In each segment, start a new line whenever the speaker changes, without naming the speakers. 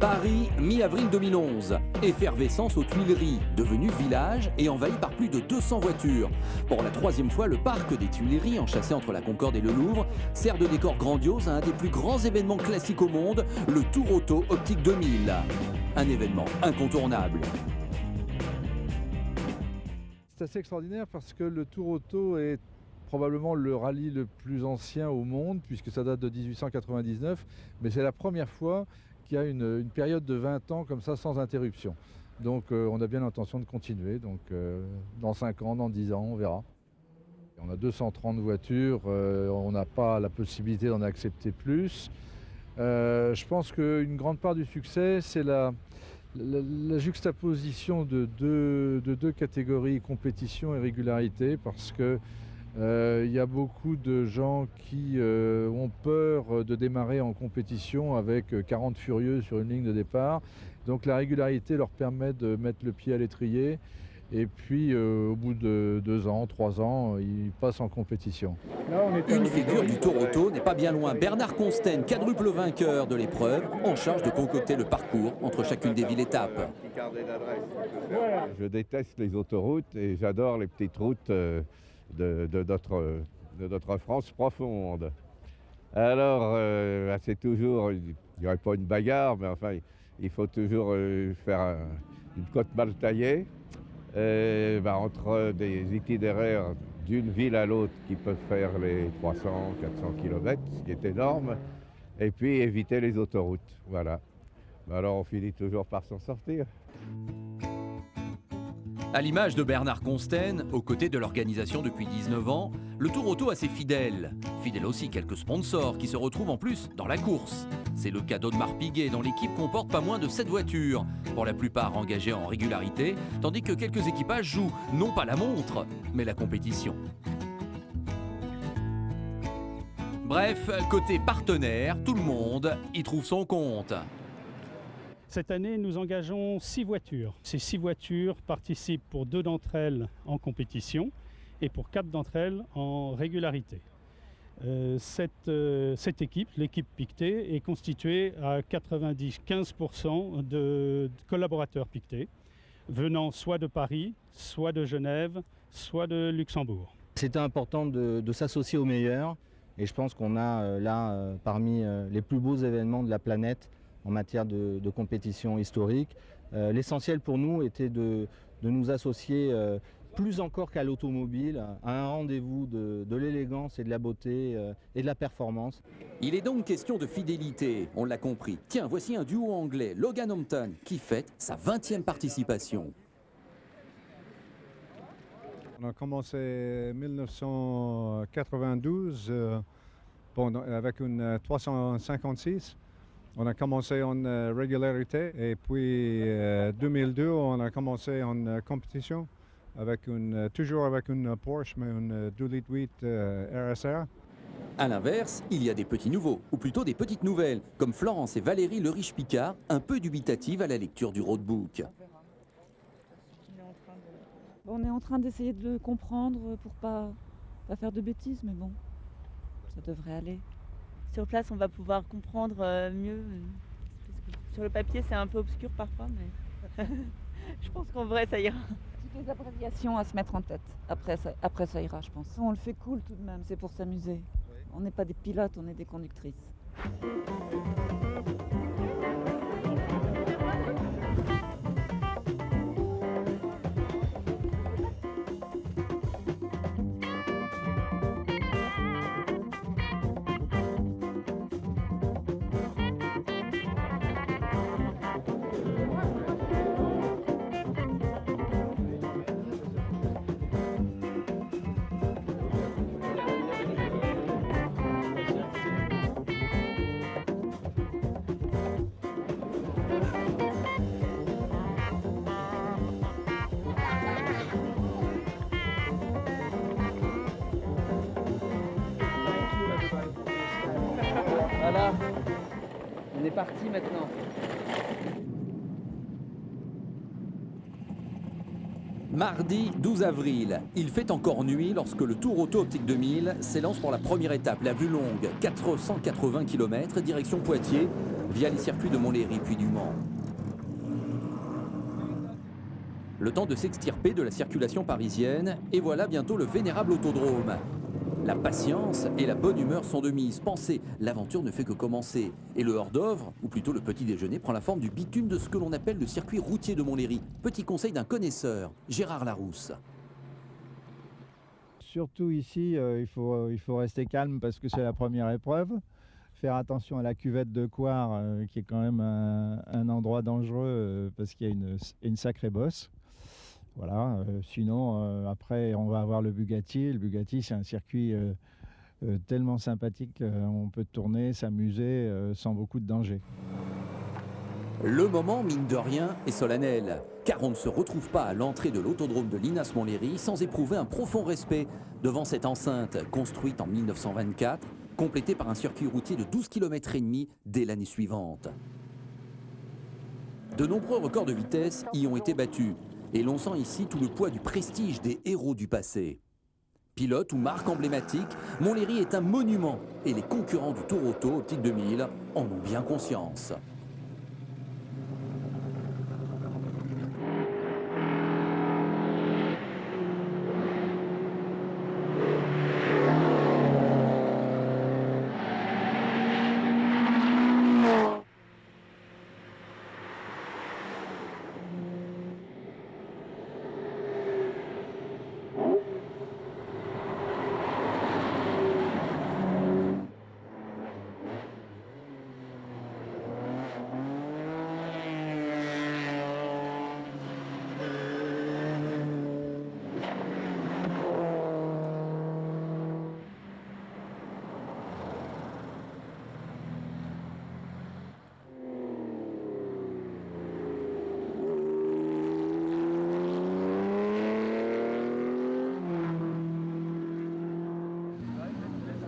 Paris, mi-avril 2011. Effervescence aux Tuileries, devenu village et envahi par plus de 200 voitures. Pour la troisième fois, le parc des Tuileries, enchâssé entre la Concorde et le Louvre, sert de décor grandiose à un des plus grands événements classiques au monde, le Tour Auto Optique 2000. Un événement incontournable.
C'est assez extraordinaire parce que le Tour Auto est probablement le rallye le plus ancien au monde, puisque ça date de 1899, mais c'est la première fois qu'il y a une période de 20 ans comme ça sans interruption. Donc on a bien l'intention de continuer, donc dans 5 ans, dans 10 ans, on verra. On a 230 voitures, on n'a pas la possibilité d'en accepter plus. Je pense qu'une grande part du succès, c'est la juxtaposition de deux catégories, compétition et régularité, parce que il y a beaucoup de gens qui ont peur de démarrer en compétition avec 40 furieux sur une ligne de départ. Donc la régularité leur permet de mettre le pied à l'étrier. Et puis au bout de 2 ans, 3 ans, ils passent en compétition.
Une figure du Tour Auto n'est pas bien loin. Bernard Consten, quadruple vainqueur de l'épreuve, en charge de concocter le parcours entre chacune des villes-étapes.
Je déteste les autoroutes et j'adore les petites routes de notre France profonde. Alors, c'est toujours, il n'y aurait pas une bagarre, mais enfin, il faut toujours faire une côte mal taillée. Entre des itinéraires d'une ville à l'autre qui peuvent faire les 300, 400 km, ce qui est énorme, et puis éviter les autoroutes. Voilà. Alors on finit toujours par s'en sortir.
À l'image de Bernard Consten, aux côtés de l'organisation depuis 19 ans, le Tour Auto a ses fidèles. Fidèles aussi quelques sponsors qui se retrouvent en plus dans la course. C'est le cas d'Audemars Piguet, dont l'équipe comporte pas moins de 7 voitures, pour la plupart engagées en régularité, tandis que quelques équipages jouent non pas la montre, mais la compétition. Bref, côté partenaire, tout le monde y trouve son compte.
Cette année, nous engageons 6 voitures. Ces 6 voitures participent pour 2 d'entre elles en compétition et pour 4 d'entre elles en régularité. Cette équipe, l'équipe Pictet, est constituée à 95% de collaborateurs Pictet, venant soit de Paris, soit de Genève, soit de Luxembourg.
C'était important de s'associer aux meilleurs et je pense qu'on a là parmi les plus beaux événements de la planète en matière de compétition historique. L'essentiel pour nous était de nous associer plus encore qu'à l'automobile, à un rendez-vous de l'élégance et de la beauté et de la performance.
Il est donc question de fidélité, on l'a compris. Tiens, voici un duo anglais, Logan Hampton, qui fête sa 20e participation.
On a commencé en 1992 avec une 356. On a commencé en régularité et puis 2002, on a commencé en compétition toujours avec une Porsche, mais une 2,8 litres RSR.
A l'inverse, il y a des petits nouveaux, ou plutôt des petites nouvelles, comme Florence et Valérie Le Riche-Picard, un peu dubitatives à la lecture du roadbook.
On est en train d'essayer de le comprendre pour pas faire de bêtises, mais bon, ça devrait aller.
Sur place, on va pouvoir comprendre mieux. Parce que sur le papier, c'est un peu obscur parfois, mais je pense qu'en vrai, ça ira.
Toutes les abréviations à se mettre en tête. Après, ça ira, je pense. On le fait cool tout de même, c'est pour s'amuser. On n'est pas des pilotes, on est des conductrices.
Voilà, on est parti maintenant.
Mardi 12 avril, il fait encore nuit lorsque le Tour Auto Optique 2000 s'élance pour la première étape, la vue longue, 480 km, direction Poitiers, via les circuits de Montlhéry puis du Mans. Le temps de s'extirper de la circulation parisienne, et voilà bientôt le vénérable autodrome. La patience et la bonne humeur sont de mise. Pensez, l'aventure ne fait que commencer. Et le hors-d'œuvre, ou plutôt le petit déjeuner, prend la forme du bitume de ce que l'on appelle le circuit routier de Montlhéry. Petit conseil d'un connaisseur, Gérard Larousse.
Surtout ici, il faut rester calme parce que c'est la première épreuve. Faire attention à la cuvette de Coire, qui est quand même un endroit dangereux parce qu'il y a une sacrée bosse. Voilà, sinon après on va avoir le Bugatti. Le Bugatti c'est un circuit tellement sympathique, on peut tourner, s'amuser sans beaucoup de danger.
Le moment, mine de rien, est solennel, car on ne se retrouve pas à l'entrée de l'autodrome de Linas-Montlhéry sans éprouver un profond respect devant cette enceinte construite en 1924, complétée par un circuit routier de 12,5 km dès l'année suivante. De nombreux records de vitesse y ont été battus. Et l'on sent ici tout le poids du prestige des héros du passé. Pilote ou marque emblématique, Montlhéry est un monument et les concurrents du Tour Auto Optique 2000 en ont bien conscience.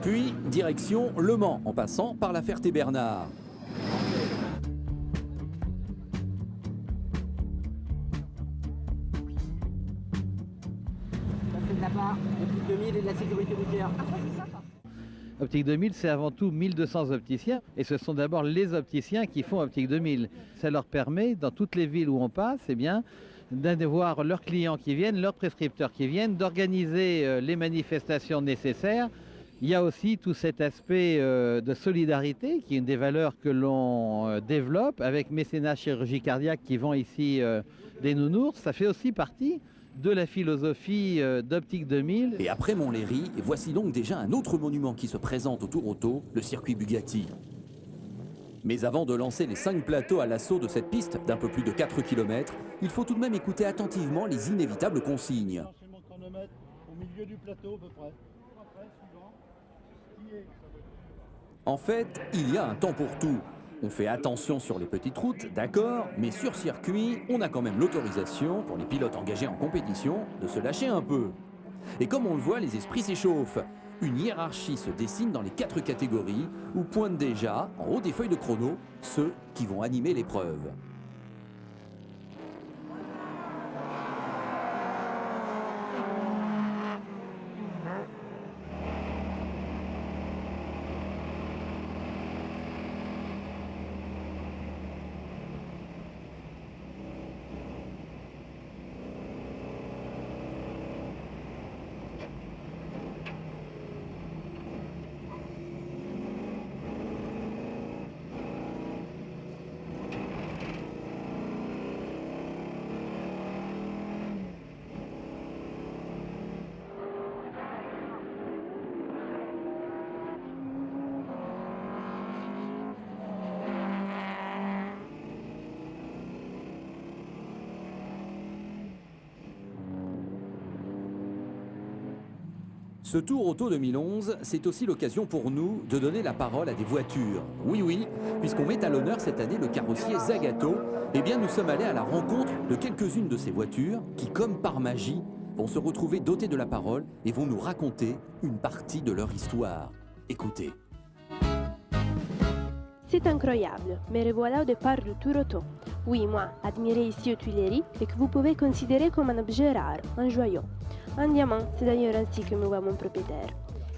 Puis, direction Le Mans, en passant par la Ferté-Bernard.
C'est là-bas, Optique 2000 et de la sécurité routière.
Optique 2000, c'est avant tout 1200 opticiens, et ce sont d'abord les opticiens qui font Optique 2000. Ça leur permet, dans toutes les villes où on passe, eh bien, d'avoir leurs clients qui viennent, leurs prescripteurs qui viennent, d'organiser les manifestations nécessaires. Il y a aussi tout cet aspect de solidarité, qui est une des valeurs que l'on développe, avec Mécénat Chirurgie Cardiaque qui vend ici des nounours. Ça fait aussi partie de la philosophie d'Optique 2000.
Et après Montlhéry, voici donc déjà un autre monument qui se présente au Tour Auto, le circuit Bugatti. Mais avant de lancer les 5 plateaux à l'assaut de cette piste d'un peu plus de 4 km, il faut tout de même écouter attentivement les inévitables consignes.
Au milieu du plateau, à peu près.
En fait, il y a un temps pour tout. On fait attention sur les petites routes, d'accord, mais sur circuit, on a quand même l'autorisation, pour les pilotes engagés en compétition, de se lâcher un peu. Et comme on le voit, les esprits s'échauffent. Une hiérarchie se dessine dans les 4 catégories, où pointent déjà, en haut des feuilles de chrono, ceux qui vont animer l'épreuve. Ce Tour Auto 2011, c'est aussi l'occasion pour nous de donner la parole à des voitures. Oui, oui, puisqu'on met à l'honneur cette année le carrossier Zagato, eh bien nous sommes allés à la rencontre de quelques-unes de ces voitures qui, comme par magie, vont se retrouver dotées de la parole et vont nous raconter une partie de leur histoire. Écoutez.
C'est incroyable, me revoilà au départ du Tour Auto. Oui, moi, admiré ici aux Tuileries et que vous pouvez considérer comme un objet rare, un joyau. Un diamant, c'est d'ailleurs ainsi que me voit mon propriétaire.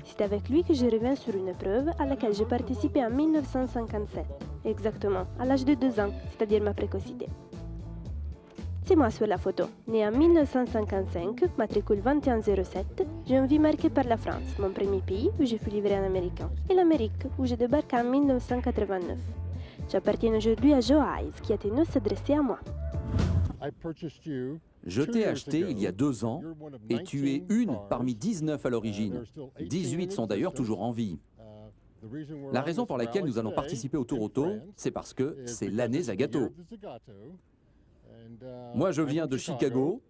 C'est avec lui que je reviens sur une épreuve à laquelle j'ai participé en 1957. Exactement, à l'âge de 2 ans, c'est-à-dire ma précocité. C'est moi sur la photo. Né en 1955, matricule 2107, j'ai une vie marquée par la France, mon premier pays où je fus livré en américain, et l'Amérique où j'ai débarqué en 1989. J'appartiens aujourd'hui à Joe Hayes, qui a tenu s'adresser à moi.
Je t'ai acheté il y a 2 ans et tu es une parmi 19 à l'origine. 18 sont d'ailleurs toujours en vie. La raison pour laquelle nous allons participer au Tour Auto, c'est parce que c'est l'année Zagato. Moi, je viens de Chicago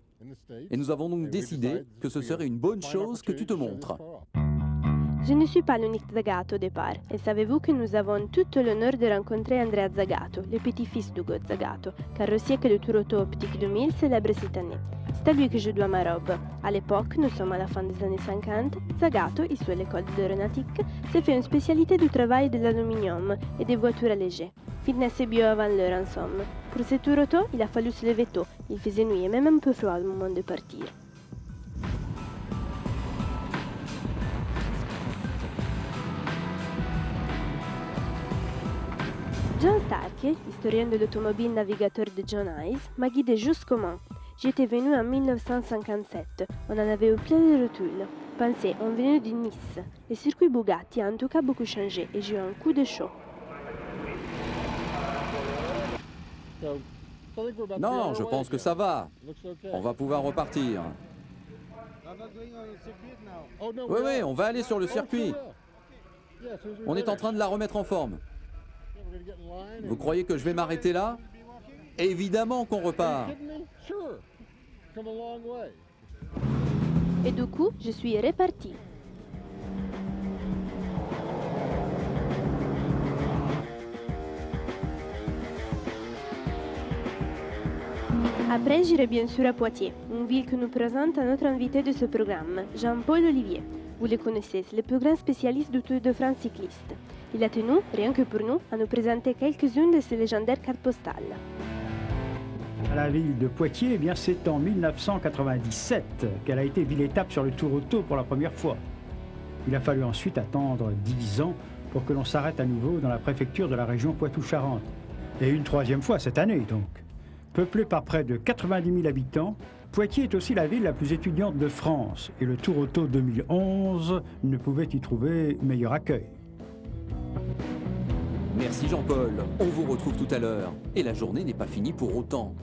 et nous avons donc décidé que ce serait une bonne chose que tu te montres.
Je ne suis pas l'unique Zagato au départ, et savez-vous que nous avons tout l'honneur de rencontrer Andrea Zagato, le petit-fils d'Ugo Zagato, carrossier que le Tour Auto Optique 2000 célèbre cette année. C'est à lui que je dois ma robe. À l'époque, nous sommes à la fin des années 50, Zagato, issu à l'école d'aéronautique, s'est fait une spécialité du travail de l'aluminium et des voitures allégées. Fitness et bio avant l'heure en somme. Pour ce Tour Auto, il a fallu se lever tôt. Il faisait nuit et même un peu froid au moment de partir. John Starkey, historien de l'automobile navigateur de John Hayes, m'a guidé jusqu'au Mans. J'étais venu en 1957. On en avait eu plein de rotules. Pensez, on venait de Nice. Le circuit Bugatti a en tout cas beaucoup changé et j'ai eu un coup de chaud.
Non, je pense que ça va. On va pouvoir repartir. Oui, on va aller sur le circuit. On est en train de la remettre en forme. Vous croyez que je vais m'arrêter là? Évidemment qu'on repart.
Et du coup, je suis reparti. Après, j'irai bien sûr à Poitiers, une ville que nous présente à notre invité de ce programme, Jean-Paul Olivier. Vous le connaissez, c'est le plus grand spécialiste du Tour de France cycliste. Il a tenu, rien que pour nous, à nous présenter quelques-unes de ses légendaires cartes postales.
À la ville de Poitiers, eh bien, c'est en 1997 qu'elle a été ville-étape sur le Tour Auto pour la première fois. Il a fallu ensuite attendre 10 ans pour que l'on s'arrête à nouveau dans la préfecture de la région Poitou-Charentes. Et une 3e fois cette année, donc. Peuplée par près de 90 000 habitants, Poitiers est aussi la ville la plus étudiante de France. Et le Tour Auto 2011 ne pouvait y trouver meilleur accueil.
Merci Jean-Paul, on vous retrouve tout à l'heure. Et la journée n'est pas finie pour autant.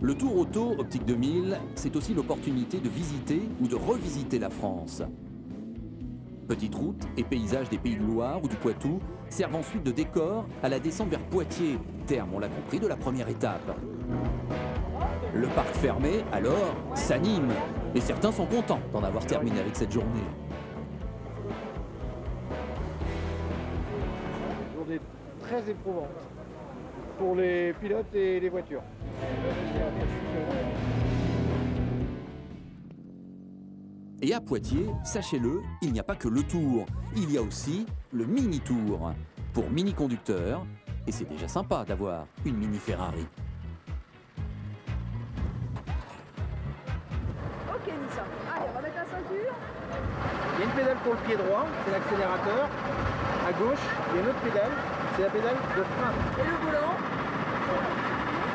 Le Tour Auto Optique 2000, c'est aussi l'opportunité de visiter ou de revisiter la France. Petites routes et paysages des Pays de Loire ou du Poitou servent ensuite de décor à la descente vers Poitiers, terme, on l'a compris, de la première étape. Le parc fermé, alors, s'anime. Et certains sont contents d'en avoir terminé avec cette journée.
Journée très éprouvante pour les pilotes et les voitures.
Et à Poitiers, sachez-le, il n'y a pas que le Tour, il y a aussi le mini-tour, pour mini-conducteurs, et c'est déjà sympa d'avoir une mini-Ferrari.
Ok Nissa, allez on va mettre la ceinture.
Il y a une pédale pour le pied droit, c'est l'accélérateur. À gauche, il y a une autre pédale, c'est la pédale de frein.
Et le volant.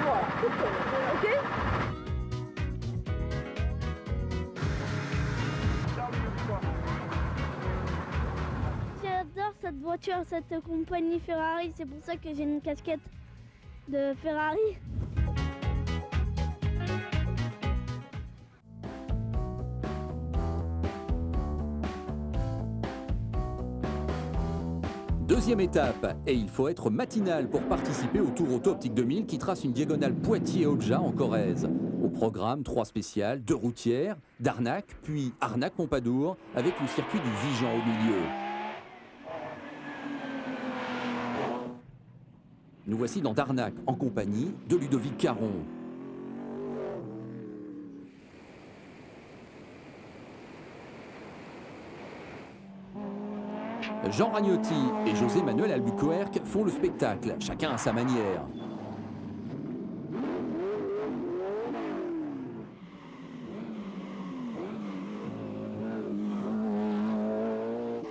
Voilà, ok.
J'adore cette voiture, cette compagnie Ferrari, c'est pour ça que j'ai une casquette de Ferrari.
Deuxième étape, et il faut être matinal pour participer au Tour Auto Optique 2000 qui trace une diagonale Poitiers-Obja en Corrèze. Au programme, 3 spéciales, 2 routières, d'Arnac, puis Arnac-Pompadour, avec le circuit du Vigan au milieu. Nous voici dans d'Arnac, en compagnie de Ludovic Caron. Jean Ragnotti et José Manuel Albuquerque font le spectacle, chacun à sa manière.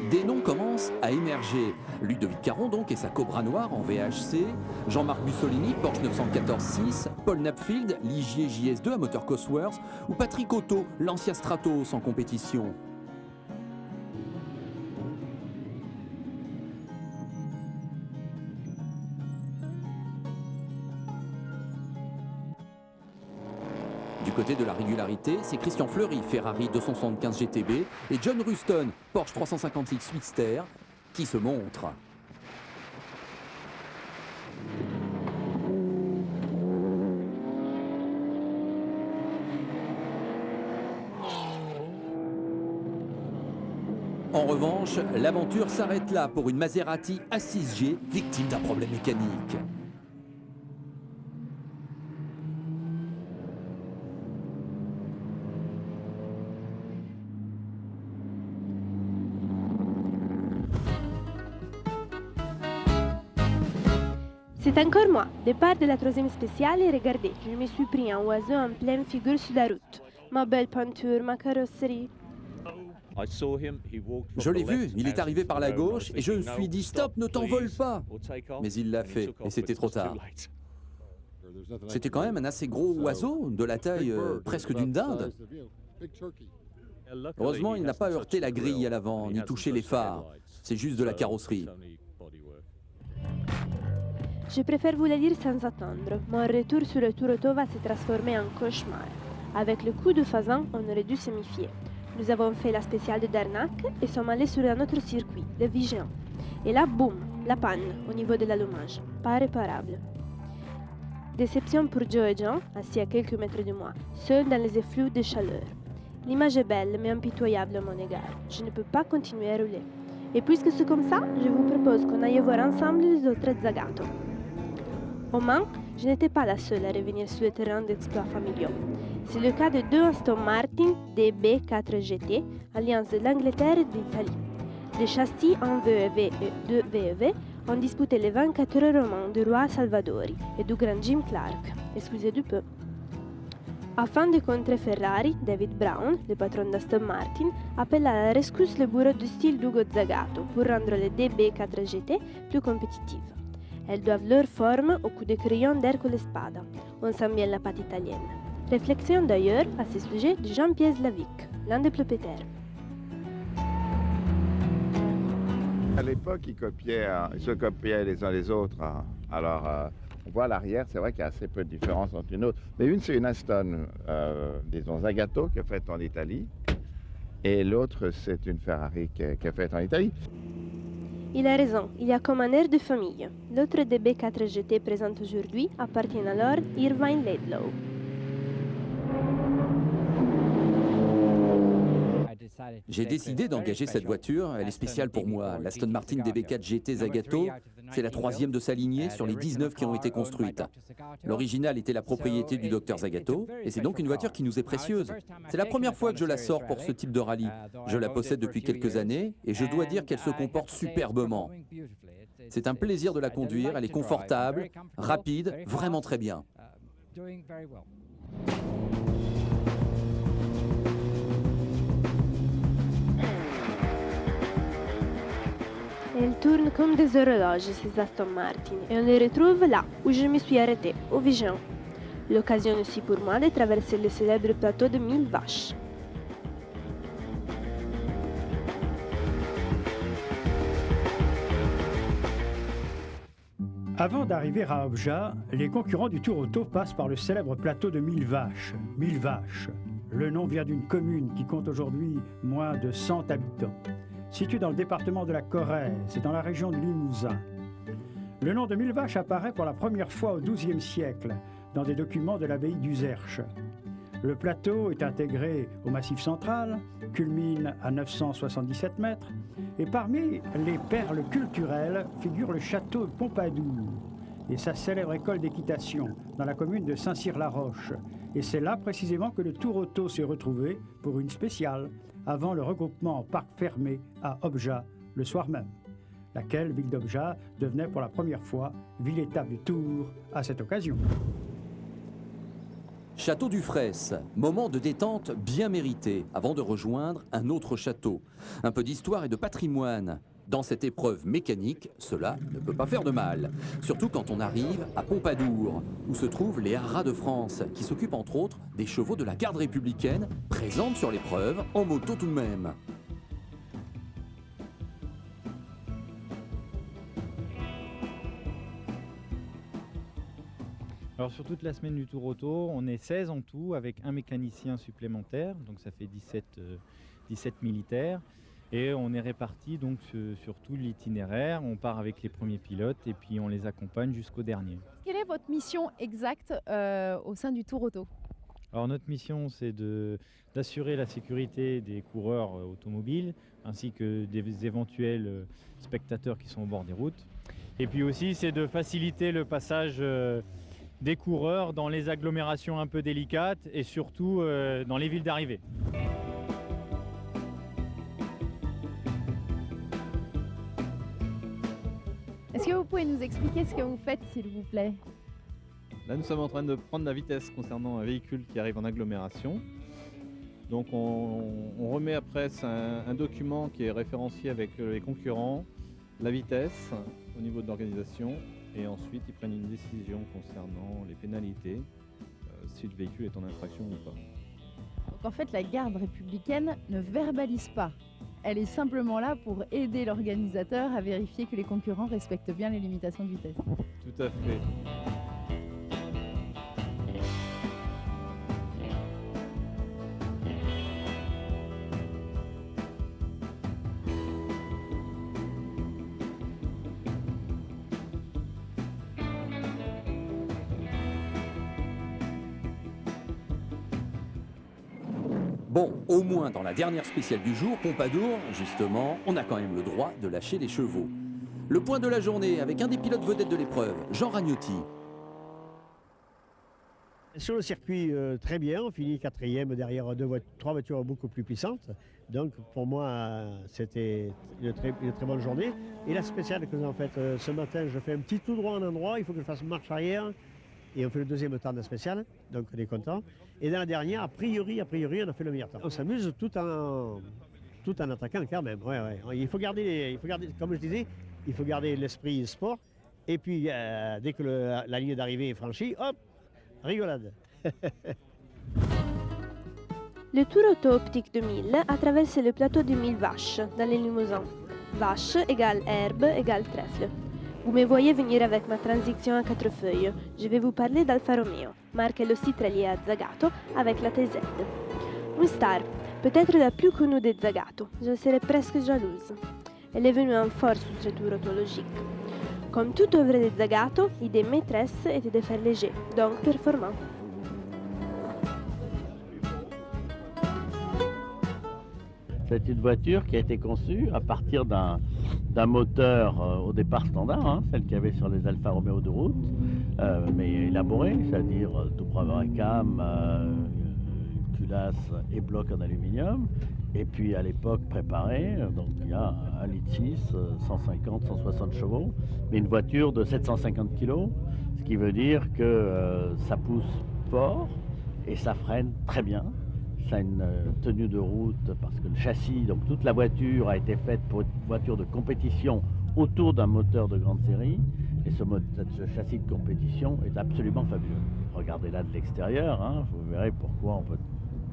Des noms commencent à émerger. Ludovic Caron donc et sa Cobra Noire en VHC, Jean-Marc Bussolini, Porsche 914-6, Paul Knapfield, Ligier JS2 à moteur Cosworth ou Patrick Otto, l'ancien Stratos en compétition. Du côté de la régularité, c'est Christian Fleury, Ferrari 275 GTB, et John Ruston, Porsche 350X Speedster, qui se montrent. En revanche, l'aventure s'arrête là pour une Maserati A6G, victime d'un problème mécanique.
C'est encore moi, départ de la troisième spéciale et regardez, je me suis pris un oiseau en pleine figure sur la route. Ma belle peinture, ma carrosserie.
Je l'ai vu, il est arrivé par la gauche et je me suis dit stop, ne t'envole pas. Mais il l'a fait et c'était trop tard. C'était quand même un assez gros oiseau, de la taille presque d'une dinde. Heureusement, il n'a pas heurté la grille à l'avant, ni touché les phares. C'est juste de la carrosserie.
Je préfère vous le dire sans attendre. Mon retour sur le tour auto va se transformer en cauchemar. Avec le coup de fasan, on aurait dû se méfier. Nous avons fait la spéciale de Darnac et sommes allés sur un autre circuit, le Vigeant. Et là, boum, la panne au niveau de l'allumage. Pas réparable. Déception pour Joe et Jean, assis à quelques mètres de moi, seuls dans les effluves de chaleur. L'image est belle mais impitoyable à mon égard. Je ne peux pas continuer à rouler. Et puisque c'est comme ça, je vous propose qu'on aille voir ensemble les autres Zagato. Au Mans, je n'étais pas la seule à revenir sur le terrain d'exploits familiaux. C'est le cas de deux Aston Martin DB4 GT, alliance de l'Angleterre et de l'Italie. Les châssis en VEV et 2 VEV ont disputé les 24 heures au Mans du roi Salvadori et du grand Jim Clark, excusez du peu. Afin de contrer Ferrari, David Brown, le patron d'Aston Martin, appela à la rescousse le bureau du style d'Ugo Zagato pour rendre les DB4 GT plus compétitives. Elles doivent leur forme au coup de crayon d'Ercole Spada. On sent bien la patte italienne. Réflexion d'ailleurs à ce sujet de Jean-Pierre Slavic, l'un des propriétaires.
À l'époque, ils se copiaient les uns les autres. Alors, on voit à l'arrière, c'est vrai qu'il y a assez peu de différence entre une autre. Mais une, c'est une Aston, disons, Zagato, qui est faite en Italie. Et l'autre, c'est une Ferrari qui est faite en Italie.
Il a raison, il y a comme un air de famille. L'autre DB4 GT présent aujourd'hui appartient alors à Irvine Laidlaw.
J'ai décidé d'engager cette voiture, elle est spéciale pour moi. L'Aston Martin DB4 GT Zagato, c'est la troisième de sa lignée sur les 19 qui ont été construites. L'original était la propriété du docteur Zagato, et c'est donc une voiture qui nous est précieuse. C'est la première fois que je la sors pour ce type de rallye. Je la possède depuis quelques années, et je dois dire qu'elle se comporte superbement. C'est un plaisir de la conduire, elle est confortable, rapide, vraiment très bien.
Elles tournent comme des horloges, ces Aston Martin, et on les retrouve là où je me suis arrêtée, au Vigeant. L'occasion aussi pour moi de traverser le célèbre plateau de 1000 vaches.
Avant d'arriver à Obja, les concurrents du Tour Auto passent par le célèbre plateau de 1000 vaches. 1000 vaches. Le nom vient d'une commune qui compte aujourd'hui moins de 100 habitants. Située dans le département de la Corrèze et dans la région de Limousin. Le nom de 1000 vaches apparaît pour la première fois au XIIe siècle dans des documents de l'abbaye d'Uzerche. Le plateau est intégré au Massif central, culmine à 977 mètres, et parmi les perles culturelles figure le château Pompadour et sa célèbre école d'équitation dans la commune de Saint-Cyr-la-Roche. Et c'est là précisément que le Tour Auto s'est retrouvé pour une spéciale avant le regroupement en parc fermé à Obja le soir même, laquelle ville d'Obja devenait pour la première fois ville-étape du Tour à cette occasion.
Château du Fraisse, moment de détente bien mérité avant de rejoindre un autre château. Un peu d'histoire et de patrimoine. Dans cette épreuve mécanique, cela ne peut pas faire de mal. Surtout quand on arrive à Pompadour, où se trouvent les haras de France, qui s'occupent entre autres des chevaux de la garde républicaine, présente sur l'épreuve, en moto tout de même.
Alors sur toute la semaine du Tour Auto, on est 16 en tout avec un mécanicien supplémentaire, donc ça fait 17 militaires. Et on est répartis donc sur tout l'itinéraire. On part avec les premiers pilotes et puis on les accompagne jusqu'au dernier.
Quelle est votre mission exacte au sein du Tour Auto?
Alors notre mission, c'est d'assurer la sécurité des coureurs automobiles ainsi que des éventuels spectateurs qui sont au bord des routes. Et puis aussi, c'est de faciliter le passage des coureurs dans les agglomérations un peu délicates et surtout dans les villes d'arrivée.
Est-ce que vous pouvez nous expliquer ce que vous faites, s'il vous plaît?
Là, nous sommes en train de prendre la vitesse concernant un véhicule qui arrive en agglomération. Donc on remet à presse un document qui est référencié avec les concurrents, la vitesse au niveau de l'organisation, et ensuite ils prennent une décision concernant les pénalités, si le véhicule est en infraction ou pas.
Donc en fait, la garde républicaine ne verbalise pas. Elle est simplement là pour aider l'organisateur à vérifier que les concurrents respectent bien les limitations de vitesse.
Tout à fait.
Bon, au moins dans la dernière spéciale du jour, Pompadour, justement, on a quand même le droit de lâcher les chevaux. Le point de la journée avec un des pilotes vedettes de l'épreuve, Jean Ragnotti.
Sur le circuit, très bien, on finit 4e derrière 3 voitures beaucoup plus puissantes. Donc pour moi, c'était une très bonne journée. Et la spéciale que nous avons faite ce matin, je fais un petit tout droit en endroit, il faut que je fasse marche arrière. Et on fait le deuxième temps de la spéciale, donc on est content. Et dans la dernière, a priori, on a fait le meilleur temps. On s'amuse tout en attaquant quand même. Ouais. Il faut garder, comme je disais, il faut garder l'esprit sport. Et puis, dès que la ligne d'arrivée est franchie, hop, rigolade.
Le Tour Auto Optique 2000 a traversé le plateau de 1000 vaches dans les Limousin. Vache égale herbe égale trèfle. Vous me voyez venir avec ma transition à 4 feuilles. Je vais vous parler d'Alfa Romeo, marque elle aussi très liée à Zagato avec la TZ. Une star, peut-être la plus connue des Zagato. Je serais presque jalouse. Elle est venue en force sur ce tour autologique. Comme toute œuvre de Zagato, l'idée maîtresse était de faire léger, donc performant.
C'est une voiture qui a été conçue à partir d'un moteur au départ standard, celle qu'il y avait sur les Alfa Romeo de route, mais élaborée, c'est-à-dire tout programme cam, culasse et bloc en aluminium. Et puis à l'époque préparée, donc il y a 1,6 litre, 150, 160 chevaux, mais une voiture de 750 kg, ce qui veut dire que ça pousse fort et ça freine très bien. Ça a une tenue de route parce que le châssis, donc toute la voiture a été faite pour une voiture de compétition autour d'un moteur de grande série. Et ce châssis de compétition est absolument fabuleux. Regardez-la de l'extérieur, vous verrez pourquoi on peut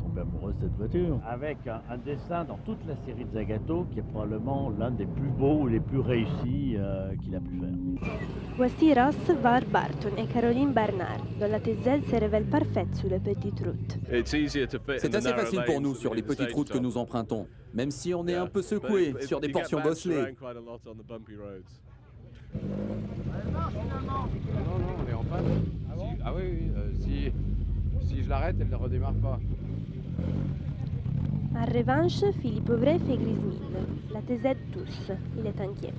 tomber amoureux de cette voiture. Avec un dessin dans toute la série de Zagato qui est probablement l'un des plus beaux ou les plus réussis qu'il a pu faire.
Voici Ross Var Barton et Caroline Barnard, dont la TZ se révèle parfaite sur les petites routes.
C'est assez facile pour nous sur les petites routes que nous empruntons, même si on est un peu secoué sur des portions bosselées.
Non, on est en panne. Ah oui, si je l'arrête, elle ne redémarre pas.
En revanche, Philippe Auvray fait grise mine. La TZ tousse, il est inquiet.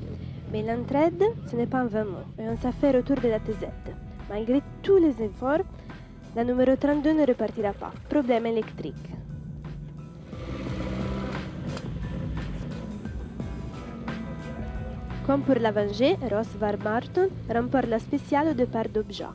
Mais l'entraide, ce n'est pas un vain mot, et on s'affaire autour de la TZ. Malgré tous les efforts, la numéro 32 ne repartira pas. Problème électrique. Comme pour la venger, Ross Var Barton remporte la spéciale de part d'objet.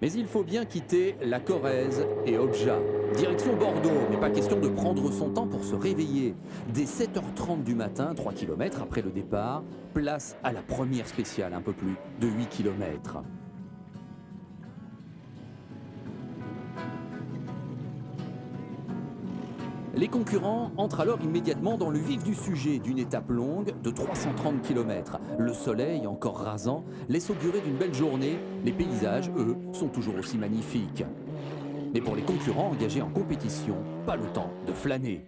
Mais il faut bien quitter la Corrèze et Objat. Direction Bordeaux, mais pas question de prendre son temps pour se réveiller. Dès 7h30 du matin, 3 km après le départ, place à la première spéciale, un peu plus de 8 km. Les concurrents entrent alors immédiatement dans le vif du sujet d'une étape longue de 330 km. Le soleil, encore rasant, laisse augurer d'une belle journée. Les paysages, eux, sont toujours aussi magnifiques. Mais pour les concurrents engagés en compétition, pas le temps de flâner.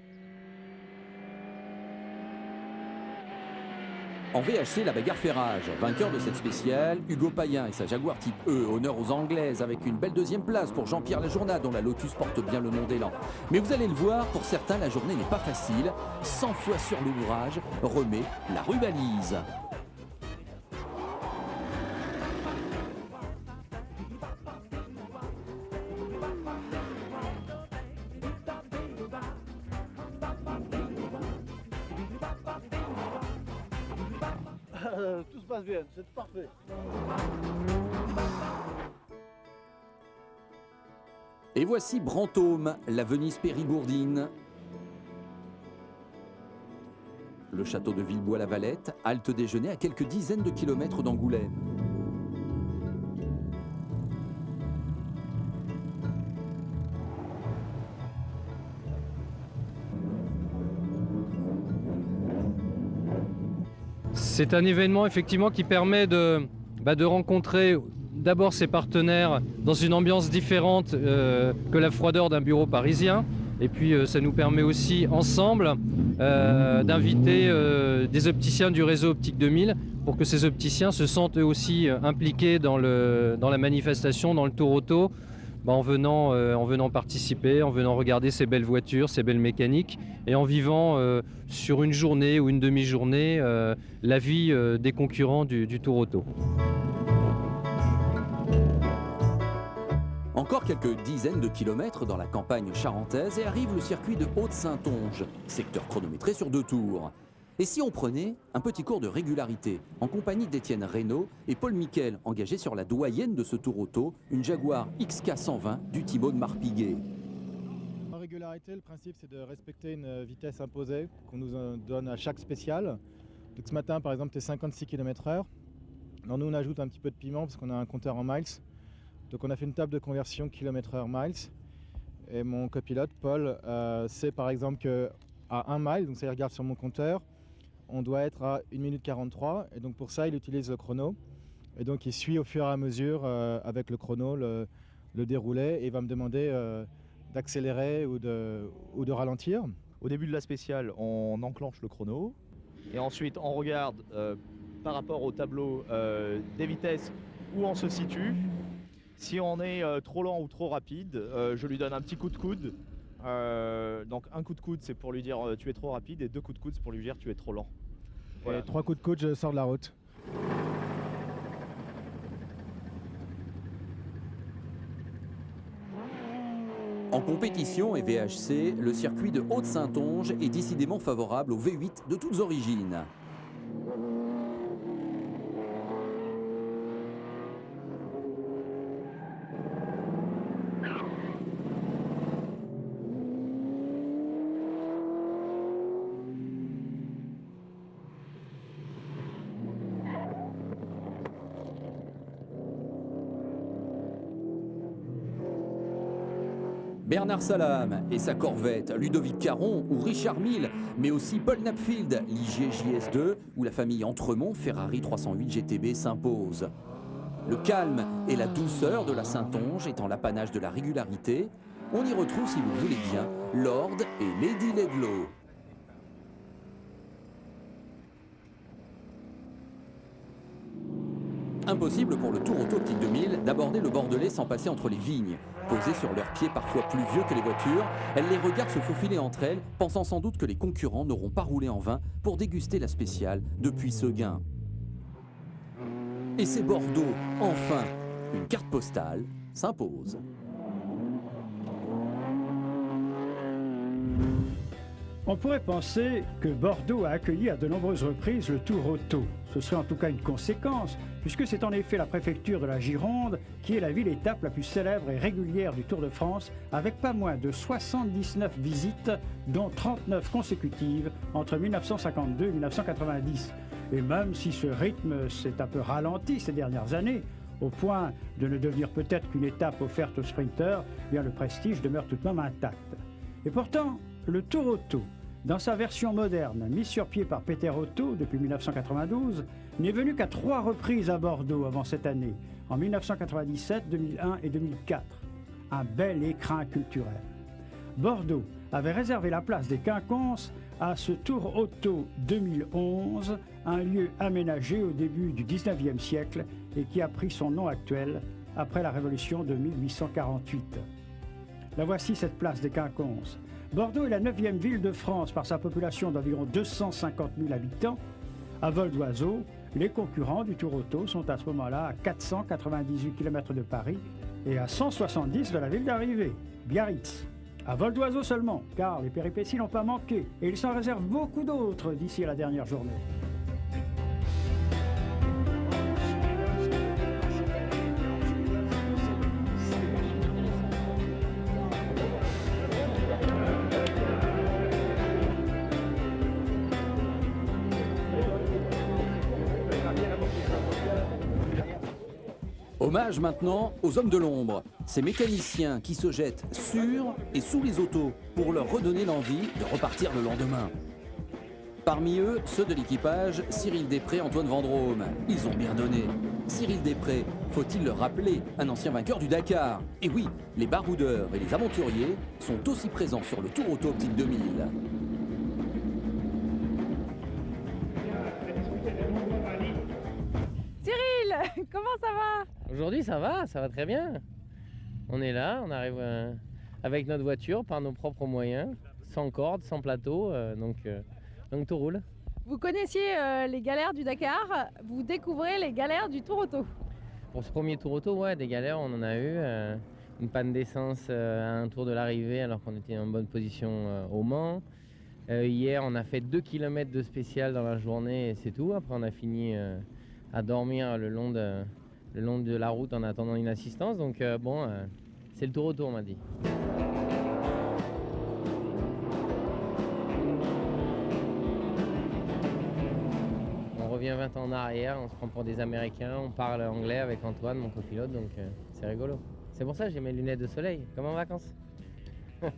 En VHC, la bagarre fait rage. Vainqueur de cette spéciale, Hugo Payen et sa Jaguar Type E, honneur aux Anglaises, avec une belle deuxième place pour Jean-Pierre Lajournat, dont la Lotus porte bien le nom d'élan. Mais vous allez le voir, pour certains, la journée n'est pas facile. 100 fois sur l'ouvrage, remet la rubalise.
Tout se passe bien, c'est parfait.
Et voici Brantôme, la Venise périgourdine. Le château de Villebois-la-Valette, halte déjeuner à quelques dizaines de kilomètres d'Angoulême.
C'est un événement effectivement qui permet de rencontrer d'abord ses partenaires dans une ambiance différente que la froideur d'un bureau parisien. Et puis ça nous permet aussi ensemble d'inviter des opticiens du réseau Optique 2000 pour que ces opticiens se sentent eux aussi impliqués dans la manifestation, dans le tour auto, en venant participer, en venant regarder ces belles voitures, ces belles mécaniques et en vivant sur une journée ou une demi-journée la vie des concurrents du tour auto.
Encore quelques dizaines de kilomètres dans la campagne charentaise et arrive le circuit de Haute-Saintonge, secteur chronométré sur 2 tours. Et si on prenait un petit cours de régularité en compagnie d'Étienne Reynaud et Paul Miquel, engagés sur la doyenne de ce tour auto, une Jaguar XK120 du Thibaut de Marpiguet.
En régularité, le principe c'est de respecter une vitesse imposée qu'on nous donne à chaque spéciale. Donc ce matin par exemple, c'est 56 km/h. Alors nous on ajoute un petit peu de piment parce qu'on a un compteur en miles. Donc on a fait une table de conversion km/h miles. Et mon copilote Paul sait par exemple qu'à 1 mile, donc ça il regarde sur mon compteur, on doit être à 1 minute 43 et donc pour ça il utilise le chrono et donc il suit au fur et à mesure avec le chrono le déroulé et il va me demander d'accélérer ou de ralentir.
Au début de la spéciale, on enclenche le chrono et ensuite on regarde par rapport au tableau des vitesses où on se situe. Si on est trop lent ou trop rapide, je lui donne un petit coup de coude. Donc un coup de coude c'est pour lui dire tu es trop rapide et 2 coups de coude c'est pour lui dire tu es trop lent.
Voilà. Et 3 coups de coude, je sors de la route.
En compétition et VHC, le circuit de Haute-Saintonge est décidément favorable au V8 de toutes origines. Bernard Salam et sa Corvette, Ludovic Caron ou Richard Mille, mais aussi Paul Knapfield, Ligier JS2 ou la famille Entremont Ferrari 308 GTB s'impose. Le calme et la douceur de la Saintonge étant l'apanage de la régularité, on y retrouve, si vous le voulez bien, Lord et Lady Leglow. Impossible pour le Tour Auto Optique 2000 d'aborder le Bordelais sans passer entre les vignes. Posées sur leurs pieds parfois plus vieux que les voitures, elles les regardent se faufiler entre elles, pensant sans doute que les concurrents n'auront pas roulé en vain pour déguster la spéciale depuis Seguin. Et c'est Bordeaux, enfin, une carte postale s'impose.
On pourrait penser que Bordeaux a accueilli à de nombreuses reprises le Tour Auto. Ce serait en tout cas une conséquence, puisque c'est en effet la préfecture de la Gironde qui est la ville-étape la plus célèbre et régulière du Tour de France, avec pas moins de 79 visites, dont 39 consécutives entre 1952 et 1990. Et même si ce rythme s'est un peu ralenti ces dernières années, au point de ne devenir peut-être qu'une étape offerte aux sprinteurs, bien le prestige demeure tout de même intact. Et pourtant, le Tour Auto, dans sa version moderne, mise sur pied par Peter Otto depuis 1992, n'est venu qu'à 3 reprises à Bordeaux avant cette année, en 1997, 2001 et 2004. Un bel écrin culturel. Bordeaux avait réservé la place des Quinconces à ce Tour Auto 2011, un lieu aménagé au début du 19e siècle et qui a pris son nom actuel après la Révolution de 1848. La voici cette place des Quinconces. Bordeaux est la 9e ville de France par sa population d'environ 250 000 habitants. À vol d'oiseau, les concurrents du Tour Auto sont à ce moment-là à 498 km de Paris et à 170 de la ville d'arrivée, Biarritz. À vol d'oiseau seulement, car les péripéties n'ont pas manqué et il s'en réserve beaucoup d'autres d'ici à la dernière journée.
Hommage maintenant aux hommes de l'ombre, ces mécaniciens qui se jettent sur et sous les autos pour leur redonner l'envie de repartir le lendemain. Parmi eux, ceux de l'équipage, Cyril Després, Antoine Vendrome. Ils ont bien donné. Cyril Després, faut-il le rappeler, un ancien vainqueur du Dakar. Et oui, les baroudeurs et les aventuriers sont aussi présents sur le Tour Auto Optique 2000.
Cyril, comment ça va?
Aujourd'hui ça va très bien. On est là, on arrive avec notre voiture par nos propres moyens, sans corde, sans plateau, donc tout roule.
Vous connaissiez les galères du Dakar, vous découvrez les galères du Tour Auto.
Pour ce premier Tour Auto, ouais, des galères on en a eu. Une panne d'essence à un tour de l'arrivée alors qu'on était en bonne position au Mans. Hier on a fait 2 km de spécial dans la journée et c'est tout. Après on a fini à dormir le long de la route en attendant une assistance. Donc c'est le Tour Auto on m'a dit. On revient 20 ans en arrière, on se prend pour des Américains, on parle anglais avec Antoine, mon copilote, donc c'est rigolo. C'est pour ça que j'ai mes lunettes de soleil, comme en vacances. Ça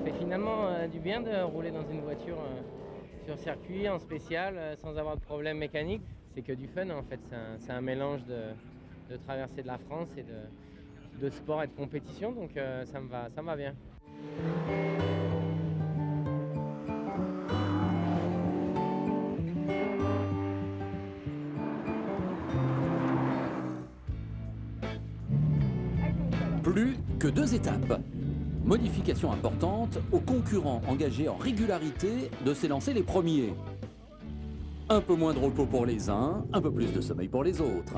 fait finalement du bien de rouler dans une voiture sur circuit, en spécial, sans avoir de problème mécanique. C'est que du fun en fait, c'est un mélange de traversée de la France et de sport et de compétition, donc ça me va bien.
Plus que 2 étapes. Modification importante aux concurrents engagés en régularité de s'élancer les premiers. Un peu moins de repos pour les uns, un peu plus de sommeil pour les autres.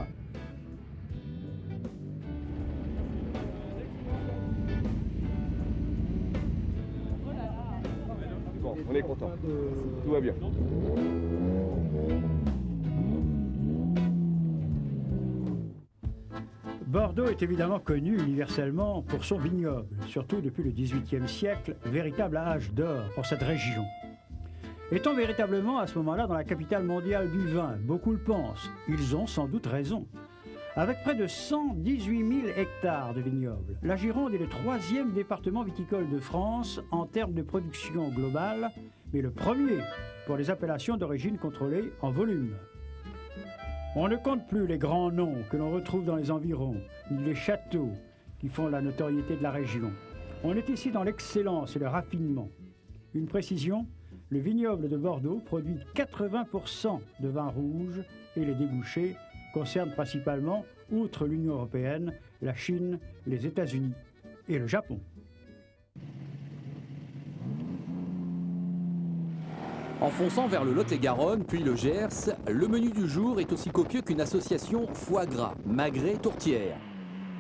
Bon, on est content. Tout va bien.
Bordeaux est évidemment connu universellement pour son vignoble, surtout depuis le XVIIIe siècle, véritable âge d'or pour cette région. Est-on véritablement à ce moment-là dans la capitale mondiale du vin? Beaucoup le pensent. Ils ont sans doute raison. Avec près de 118 000 hectares de vignobles, la Gironde est le 3e département viticole de France en termes de production globale, mais le premier pour les appellations d'origine contrôlée en volume. On ne compte plus les grands noms que l'on retrouve dans les environs, ni les châteaux qui font la notoriété de la région. On est ici dans l'excellence et le raffinement. Une précision, le vignoble de Bordeaux produit 80% de vin rouge et les débouchés concernent principalement, outre l'Union européenne, la Chine, les États-Unis et le Japon.
En fonçant vers le Lot-et-Garonne, puis le Gers, le menu du jour est aussi copieux qu'une association foie gras, magret, tourtière.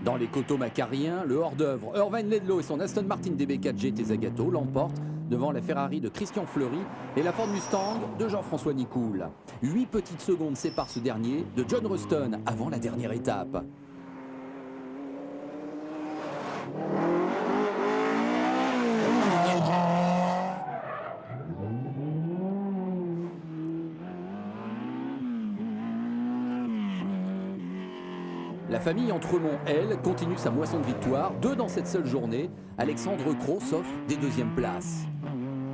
Dans les coteaux macariens, le hors-d'œuvre Irvine Laidlaw et son Aston Martin DB4 GT Zagato l'emportent devant la Ferrari de Christian Fleury et la Ford Mustang de Jean-François Nicoul. 8 petites secondes séparent ce dernier de John Ruston avant la dernière étape. La famille Entremont, elle, continue sa moisson de victoires. 2 dans cette seule journée. Alexandre Cros s'offre des 2e places.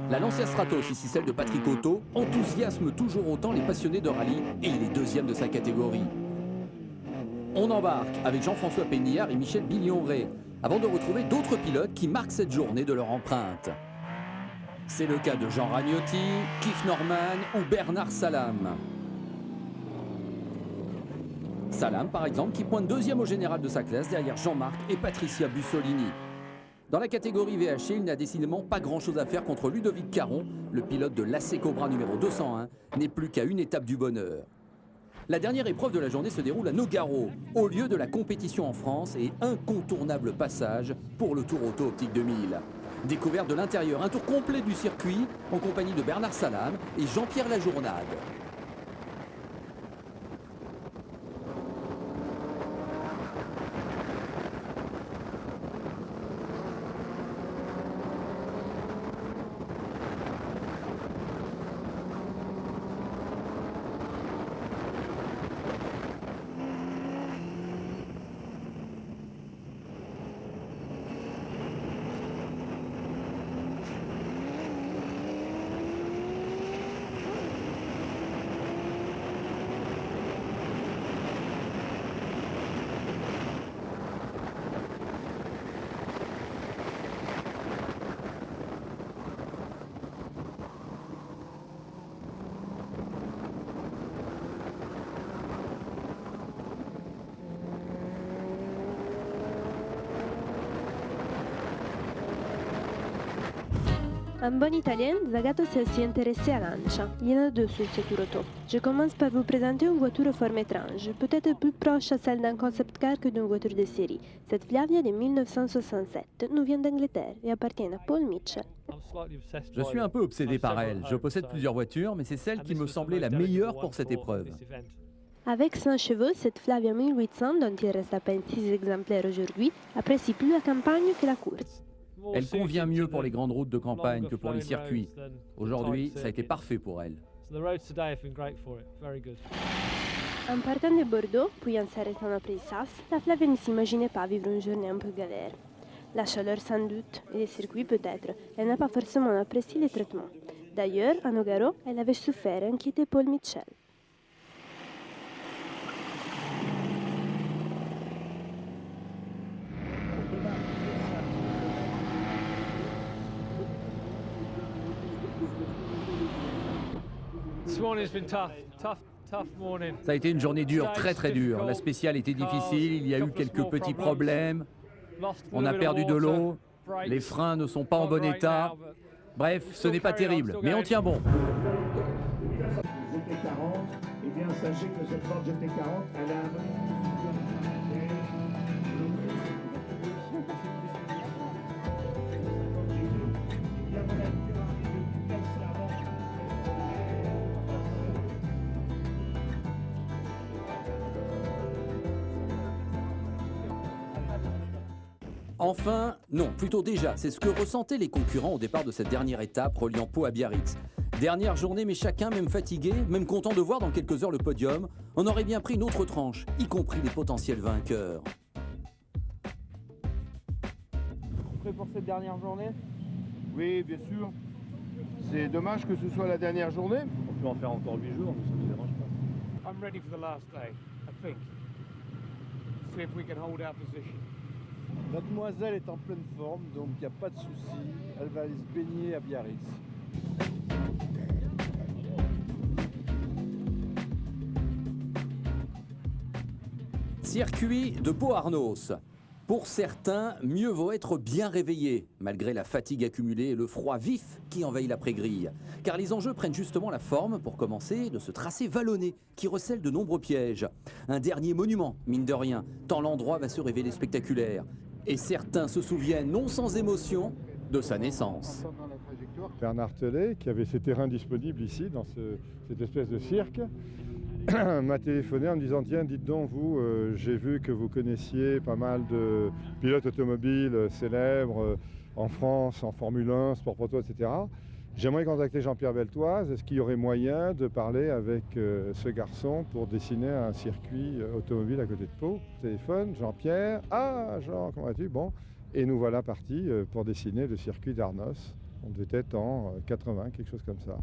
La Lancia Stratos, ici celle de Patrick Otto, enthousiasme toujours autant les passionnés de rallye et il est 2e de sa catégorie. On embarque avec Jean-François Pénillard et Michel Billon-Ray avant de retrouver d'autres pilotes qui marquent cette journée de leur empreinte. C'est le cas de Jean Ragnotti, Keith Norman ou Bernard Salam. Salam, par exemple, qui pointe 2e au général de sa classe derrière Jean-Marc et Patricia Bussolini. Dans la catégorie VHC, il n'a décidément pas grand-chose à faire contre Ludovic Caron. Le pilote de l'AC Cobra numéro 201 n'est plus qu'à une étape du bonheur. La dernière épreuve de la journée se déroule à Nogaro, au lieu de la compétition en France et incontournable passage pour le Tour Auto Optique 2000. Découverte de l'intérieur, un tour complet du circuit en compagnie de Bernard Salam et Jean-Pierre Lajournade.
En bon italien, Zagato s'est aussi intéressé à Lancia. Il y en a 2 sur ce Tour Auto. Je commence par vous présenter une voiture aux formes étranges, peut-être plus proche à celle d'un concept car que d'une voiture de série. Cette Flavia de 1967 nous vient d'Angleterre et appartient à Paul Mitchell.
Je suis un peu obsédé par elle. Je possède plusieurs voitures, mais c'est celle qui me semblait la meilleure pour cette épreuve.
Avec 100 chevaux, cette Flavia 1800, dont il reste à peine 6 exemplaires aujourd'hui, apprécie plus la campagne que la course.
Elle convient mieux pour les grandes routes de campagne que pour les circuits. Aujourd'hui, ça a été parfait pour elle.
En partant de Bordeaux, puis en s'arrêtant après Sas, la Flavia ne s'imaginait pas vivre une journée un peu galère. La chaleur sans doute, et les circuits peut-être, elle n'a pas forcément apprécié les traitements. D'ailleurs, à Nogaro, elle avait souffert et inquiété Paul Mitchell.
Ça a été une journée dure, très dure. La spéciale était difficile, il y a eu quelques petits problèmes. On a perdu de l'eau, les freins ne sont pas en bon état. Bref, ce n'est pas terrible, mais on tient bon.
GT40, eh bien sachez que cette Ford GT40, elle a
Enfin, non, plutôt déjà, c'est ce que ressentaient les concurrents au départ de cette dernière étape reliant Pau à Biarritz. Dernière journée, mais chacun, même fatigué, même content de voir dans quelques heures le podium, on aurait bien pris une autre tranche, y compris les potentiels vainqueurs.
Prêt pour cette dernière journée?
Oui, bien sûr. C'est dommage que ce soit la dernière journée.
On peut en faire encore 8 jours, mais ça ne nous dérange pas.
I'm ready for the last day, I think. See if we can hold our position.
Mademoiselle est en pleine forme, donc il n'y a pas de souci. Elle va aller se baigner à Biarritz.
Circuit de Pau-Arnos. Pour certains, mieux vaut être bien réveillé, malgré la fatigue accumulée et le froid vif qui envahit l'après-grille. Car les enjeux prennent justement la forme, pour commencer, de ce tracé vallonné qui recèle de nombreux pièges. Un dernier monument, mine de rien, tant l'endroit va se révéler spectaculaire. Et certains se souviennent, non sans émotion, de sa naissance.
Bernard Tellet, qui avait ses terrains disponibles ici, dans cette espèce de cirque, m'a téléphoné en me disant « Tiens, dites donc, vous, j'ai vu que vous connaissiez pas mal de pilotes automobiles célèbres en France, en Formule 1, Sport Proto, etc. J'aimerais contacter Jean-Pierre Beltoise. Est-ce qu'il y aurait moyen de parler avec ce garçon pour dessiner un circuit automobile à côté de Pau ?» Téléphone, Jean-Pierre. « Ah, Jean, comment vas-tu ?» Bon, et nous voilà partis pour dessiner le circuit d'Arnos. On devait être en 80, quelque chose comme ça.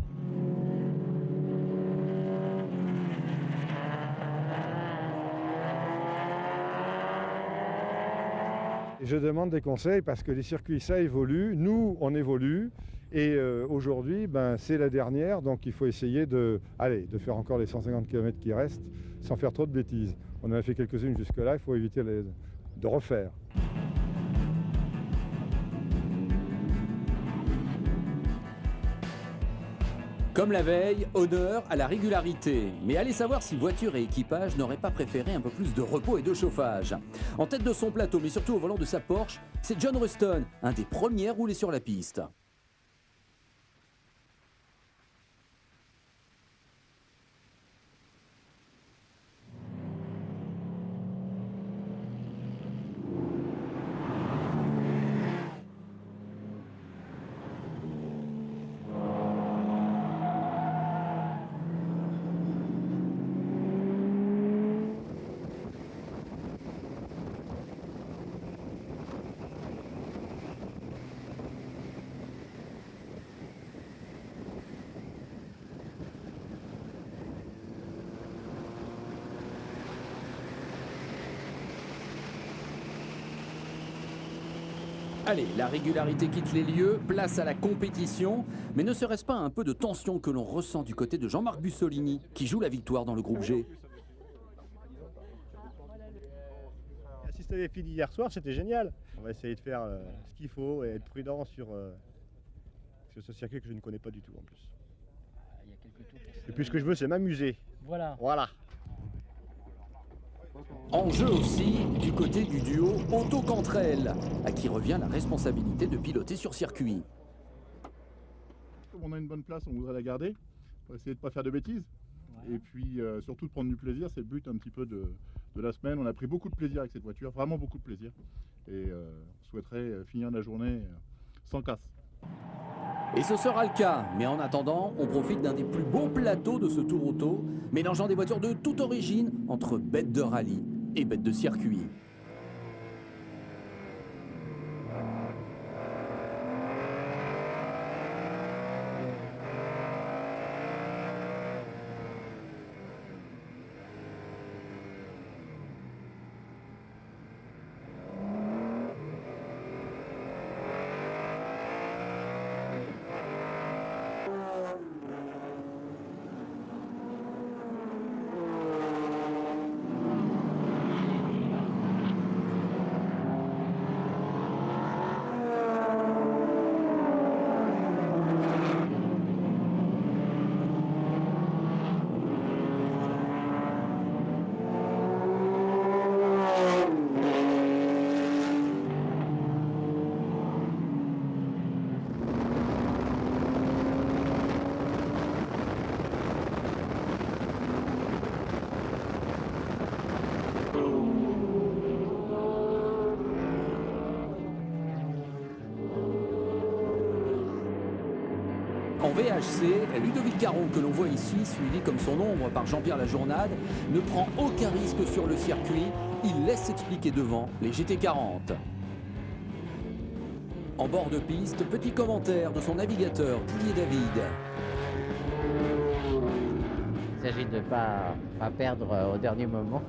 Je demande des conseils parce que les circuits, ça évolue. Nous, on évolue. Et aujourd'hui, c'est la dernière. Donc il faut essayer de faire encore les 150 km qui restent sans faire trop de bêtises. On en a fait quelques-unes jusque-là. Il faut éviter de refaire.
Comme la veille, honneur à la régularité. Mais allez savoir si voiture et équipage n'auraient pas préféré un peu plus de repos et de chauffage. En tête de son plateau, mais surtout au volant de sa Porsche, c'est John Ruston, un des premiers à rouler sur la piste. Allez, la régularité quitte les lieux, place à la compétition. Mais ne serait-ce pas un peu de tension que l'on ressent du côté de Jean-Marc Bussolini, qui joue la victoire dans le groupe G?
Si ça avait fini hier soir, c'était génial. On va essayer de faire ce qu'il faut et être prudent sur ce circuit que je ne connais pas du tout en plus. Et puis ce que je veux, c'est m'amuser. Voilà.
Enjeu aussi du côté du duo Auto-Cantrel, à qui revient la responsabilité de piloter sur circuit.
Comme on a une bonne place, on voudrait la garder pour essayer de ne pas faire de bêtises. Ouais. Et puis surtout de prendre du plaisir, c'est le but un petit peu de la semaine. On a pris beaucoup de plaisir avec cette voiture, vraiment beaucoup de plaisir. Et on souhaiterait finir la journée sans casse.
Et ce sera le cas, mais en attendant, on profite d'un des plus beaux plateaux de ce Tour Auto, mélangeant des voitures de toute origine entre bêtes de rallye et bêtes de circuit. En VHC, Ludovic Caron, que l'on voit ici, suivi comme son ombre par Jean-Pierre Lajournade, ne prend aucun risque sur le circuit. Il laisse s'expliquer devant les GT40. En bord de piste, petit commentaire de son navigateur Didier David.
Il s'agit de ne pas perdre au dernier moment.